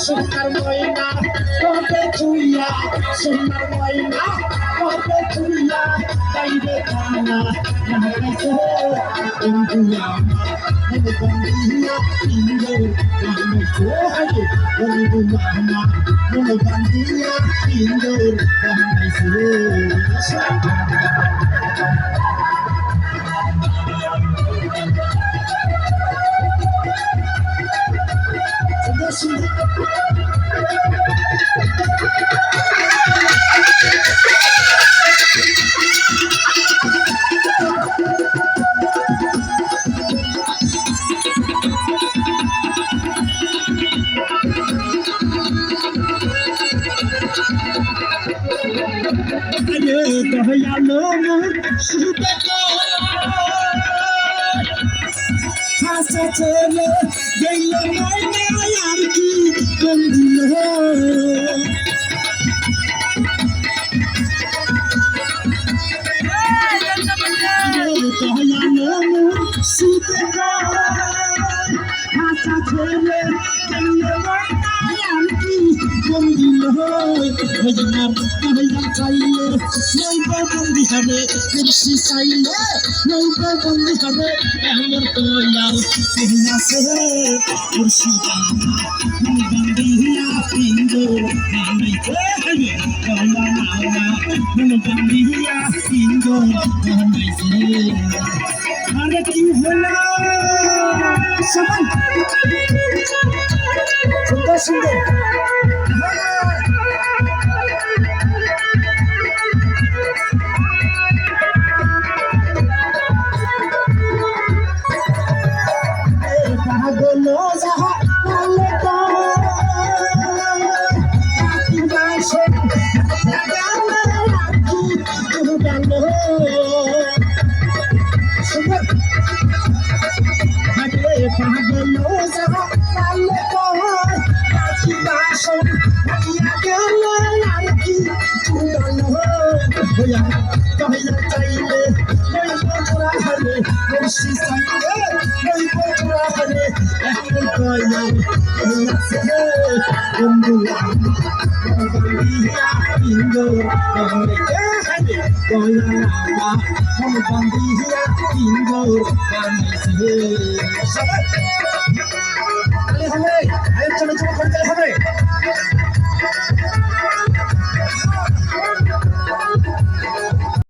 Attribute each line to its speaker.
Speaker 1: সোনার ময়না কবে চুইয়া সোনার ময়না কবে চুইয়া বাইরে খানা নাহাইছে বন্ধু আমার বন্ধুয়া ইন্দো নাহাইছে হাজে বন্ধু আমার বন্ধুয়া ইন্দো নাহাইছে দয়ালো হাসা ছেলে গেল আর কি বন্ধু দয়ালো শীতে হাসা ছেলে গেল আর কি বন্ধু চাইলে নৌকা বন্দি হবে কুর্সি চাইলে নৌকা বন্দি হবে এমন তৈয়ার আছে কুর্সি বন্দিয়া পিন্দো বানাইতে হবে বন্দিয়া পিন্দো বানাইছে আরে কি হলো সবাই সুন্দর সুন্দর হবে